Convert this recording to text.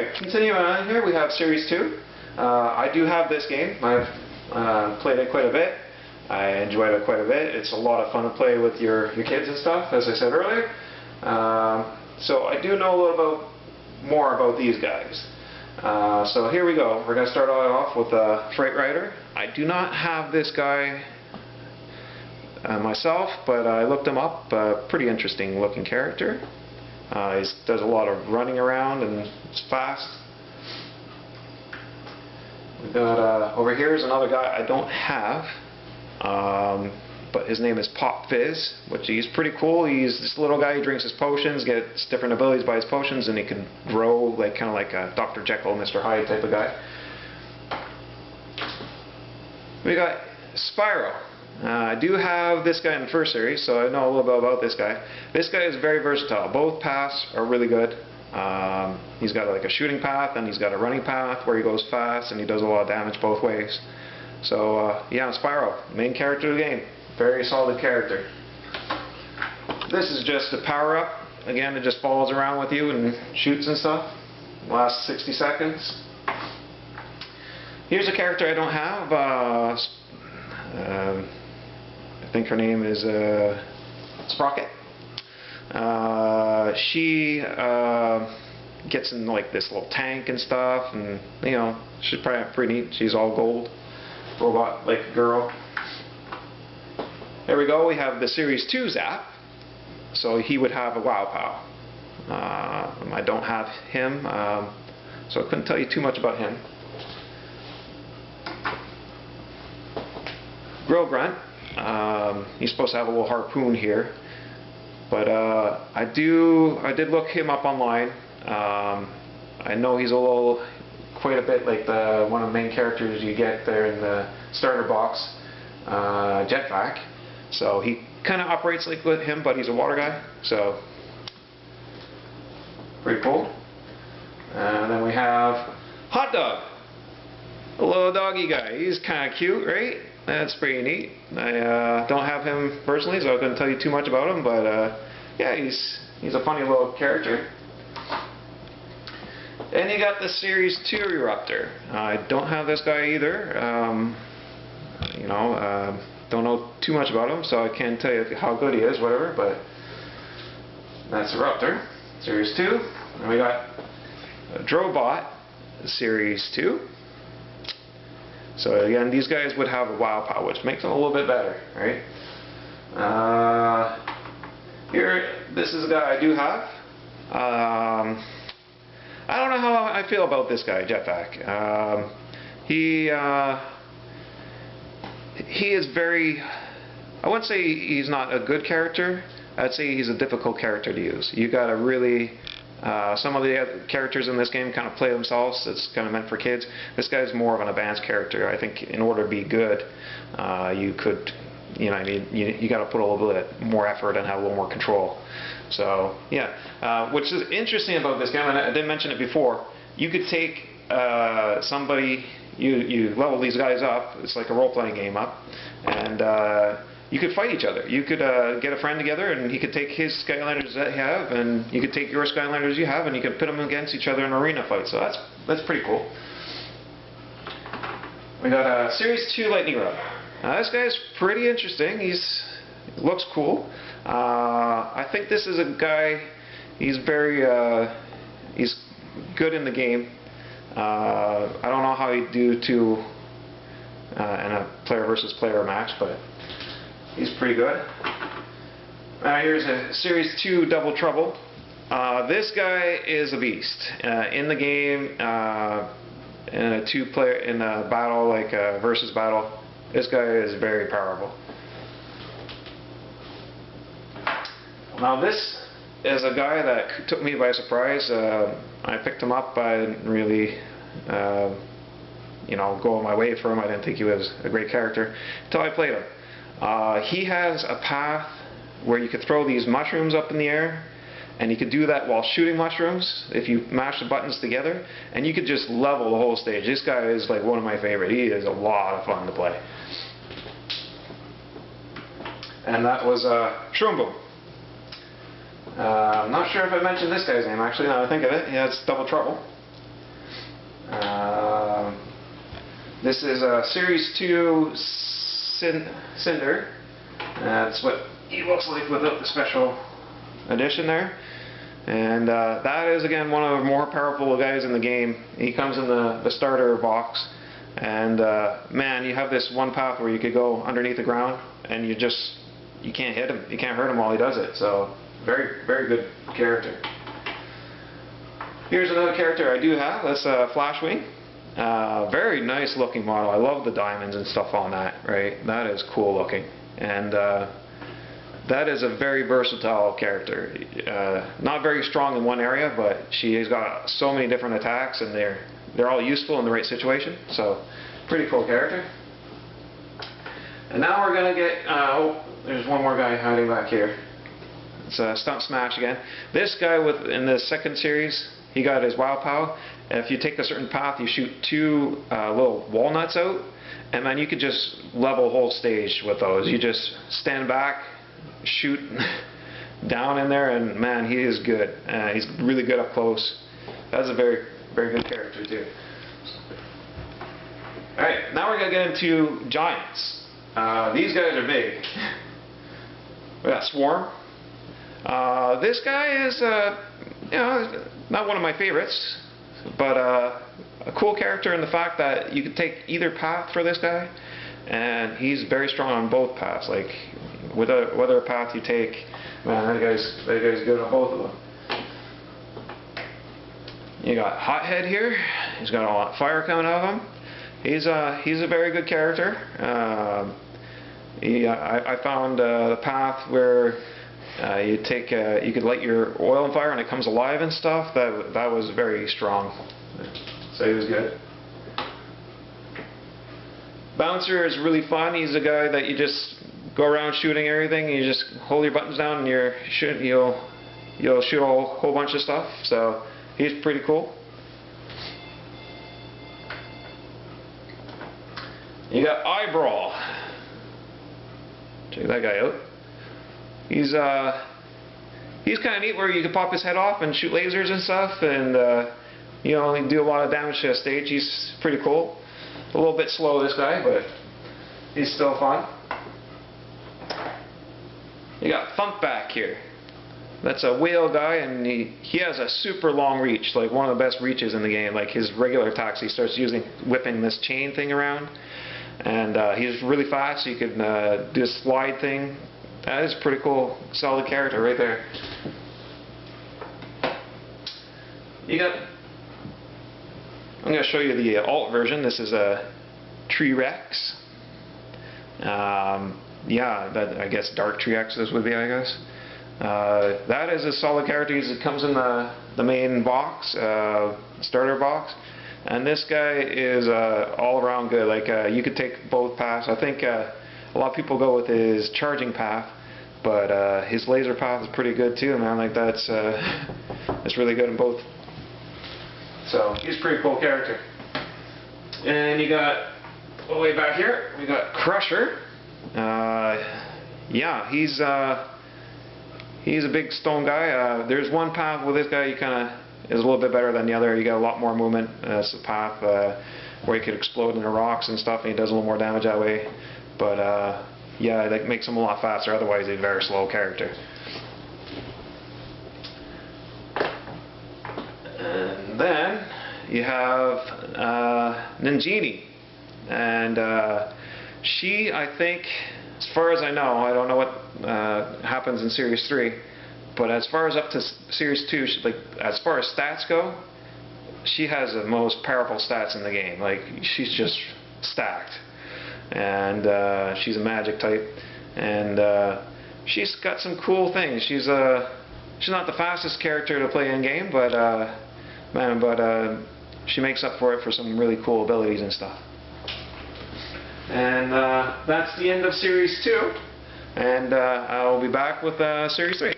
Okay, continuing on here, we have Series 2. I do have this game. I've played it quite a bit. I enjoyed it quite a bit. It's a lot of fun to play with your kids and stuff, as I said earlier. So I do know a little more about these guys. So here we go. We're going to start off with Fright Rider. I do not have this guy myself, but I looked him up. Pretty interesting looking character. He does a lot of running around and it's fast. We've got over here is another guy I don't have, but his name is Fizz, which he's pretty cool. He's this little guy. He drinks his potions, gets different abilities by his potions, and he can grow like kind of like a Dr. Jekyll, Mr. Hyde type of guy. We got Spyro. I do have this guy in the first series, so I know a little bit about this guy. This guy is very versatile. Both paths are really good. He's got like a shooting path and he's got a running path where he goes fast and he does a lot of damage both ways. So yeah, Spyro, main character of the game. Very solid character. This is just a power-up. Again, it just follows around with you and shoots and stuff. Lasts 60 seconds. Here's a character I don't have. I think her name is Sprocket. She gets in like this little tank and stuff, and you know, she's pretty neat. She's all gold, robot like girl. There we go. We have the Series 2 Zap, so he would have a Wow Pow. I don't have him, so I couldn't tell you too much about him. Grill Grunt. He's supposed to have a little harpoon here, but I did look him up online. I know he's quite a bit like one of the main characters you get there in the starter box, Jetpack. So he kind of operates like with him, but he's a water guy, so pretty cool. And then we have Hot Dog, a little doggy guy. He's kind of cute, right? That's pretty neat. I don't have him personally, so I couldn't tell you too much about him, but yeah, he's a funny little character. And you got the Series 2 Eruptor. I don't have this guy either. Don't know too much about him, so I can't tell you how good he is, whatever, but that's Eruptor, Series 2. And we got Drobot, Series 2. So again, these guys would have a Wow Pow, which makes them a little bit better, right? Here, this is a guy I do have. I don't know how I feel about this guy, Jetpack. He is very, I wouldn't say he's not a good character. I'd say he's a difficult character to use. You gotta really, some of the other characters in this game kind of play themselves. It's kind of meant for kids. This guy's more of an advanced character. I think in order to be good, you could, you got to put a little bit more effort and have a little more control. So yeah, which is interesting about this game, and I didn't mention it before. You could take somebody, you level these guys up. It's like a role-playing game up, and you could fight each other. You could get a friend together, and he could take his Skylanders that you have, and you could take your Skylanders you have, and you could pit them against each other in an arena fight. So that's pretty cool. We got a Series 2 Lightning Rod. This guy's pretty interesting. He looks cool. I think this is a guy. He's he's good in the game. I don't know how he'd do in a player versus player match, but he's pretty good. Here's a Series 2 Double Trouble. This guy is a beast. In the game, in a battle, like a versus battle, this guy is very powerful. Now this is a guy that took me by surprise. I picked him up. I didn't really go on my way for him. I didn't think he was a great character until I played him. He has a path where you could throw these mushrooms up in the air, and you could do that while shooting mushrooms if you mash the buttons together, and you could just level the whole stage. This guy is like one of my favorite. He is a lot of fun to play. And that was Shroom. I'm not sure if I mentioned this guy's name actually, now that I think of it. Yeah, it's Double Trouble. This is a Series 2 Cinder. That's what he looks like without the special edition there. And that is, again, one of the more powerful guys in the game. He comes in the starter box. And man, you have this one path where you could go underneath the ground and you can't hit him. You can't hurt him while he does it. So very, very good character. Here's another character I do have. That's Flashwing. Very nice looking model. I love the diamonds and stuff on that. Right, that is cool looking. And that is a very versatile character. Not very strong in one area, but she has got so many different attacks, and they're all useful in the right situation. So, pretty cool character. And now we're gonna get. Oh, there's one more guy hiding back here. It's a Stump Smash again. This guy in the second series, he got his Wow Pow. And if you take a certain path, you shoot 2 little walnuts out, and then you could just level a whole stage with those. You just stand back, shoot down in there, and man, he is good. He's really good up close. That's a very, very good character too. Alright, now we're going to get into Giants. These guys are big. We got Swarm. This guy is, not one of my favorites, but a cool character in the fact that you can take either path for this guy, and he's very strong on both paths. Like, whatever path you take, man, that guy's good on both of them. You got Hothead here. He's got a lot of fire coming out of him. He's a very good character. I found the path where you could light your oil on fire and it comes alive and stuff. That was very strong. So he was good. Bouncer is really fun. He's a guy that you just go around shooting everything. You just hold your buttons down and you'll shoot a whole bunch of stuff. So he's pretty cool. You got Eyebrow. Check that guy out. He's kind of neat where you can pop his head off and shoot lasers and stuff, and he do a lot of damage to a stage. He's pretty cool. A little bit slow, this guy, but he's still fun. You got Thump back here. That's a whale guy, and he has a super long reach, like one of the best reaches in the game. Like his regular attacks, he starts whipping this chain thing around, and he's really fast. So you can do a slide thing. That is a pretty cool, solid character right there. I'm going to show you the alt version. This is a T-Rex. I guess Dark T-Rexes would be, I guess. That is a solid character. It comes in the main box, starter box. And this guy is all around good. Like you could take both paths. I think a lot of people go with his charging path, but his laser path is pretty good too, man. Like that's really good in both. So he's a pretty cool character. And you got all the way back here, we got Crusher. He's a big stone guy. There's one path with this guy you kind of is a little bit better than the other. You got a lot more movement. It's a path where he could explode into rocks and stuff, and he does a little more damage that way. But that makes him a lot faster. Otherwise, he's a very slow character. And then you have Ninjini, and she, I think, as far as I know, I don't know what happens in Series 3, but as far as up to Series 2, as far as stats go, she has the most powerful stats in the game. Like, she's just stacked. And she's a magic type. And she's got some cool things. She's not the fastest character to play in game, but she makes up for it for some really cool abilities and stuff. And that's the end of Series 2. And I'll be back with Series 3.